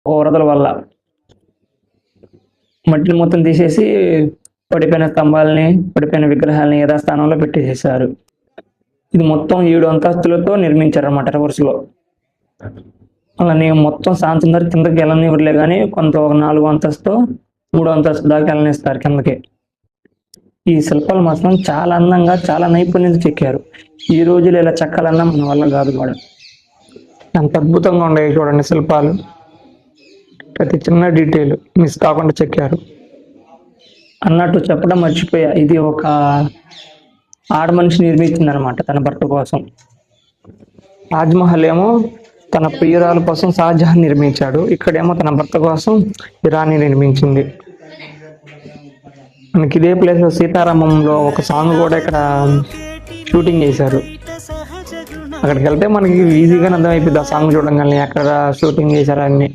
వరదల వల్ల మట్టిని మొత్తం తీసేసి పడిపోయిన స్తంభాలని, పడిపోయిన విగ్రహాలని యథాస్థానంలో పెట్టేసేసారు. ఇది మొత్తం 7 అంతస్తులతో నిర్మించారన్నమాట రివర్స్లో. అలానే మొత్తం సాయంత్రం దాకా కిందకి వెళ్ళనివ్వలే, కానీ కొంత ఒక 4 అంతస్తు 3 అంతస్తు దాకా వెళ్ళనిస్తారు కిందకి. ఈ శిల్పాలు మాత్రం చాలా అందంగా, చాలా నైపుణ్యంతో చెక్కారు. ఈ రోజులు ఇలా చెక్కాలన్నా మన వల్ల కాదు కూడా. ఎంత అద్భుతంగా ఉన్నాయి చూడండి శిల్పాలు. ప్రతి చిన్న డీటెయిల్ మిస్ కాకుండా చెక్కారు. అన్నట్టు చెప్పడం మర్చిపోయా, ఇది ఒక ఆడ మనిషి నిర్మించింది అనమాట తన భర్త కోసం. తాజ్మహల్ ఏమో తన ప్రియురాలు కోసం షాజహాన్ నిర్మించాడు, ఇక్కడేమో తన భర్త కోసం ఇరానీ నిర్మించింది. మనకి ఇదే ప్లేస్ లో సీతారామంలో ఒక సాంగ్ కూడా ఇక్కడ షూటింగ్ చేశారు. అక్కడికి వెళ్తే మనకి ఈజీగా అర్థమైపోద్ది ఆ సాంగ్ చూడంగానే అక్కడ షూటింగ్ చేశారు అన్ని.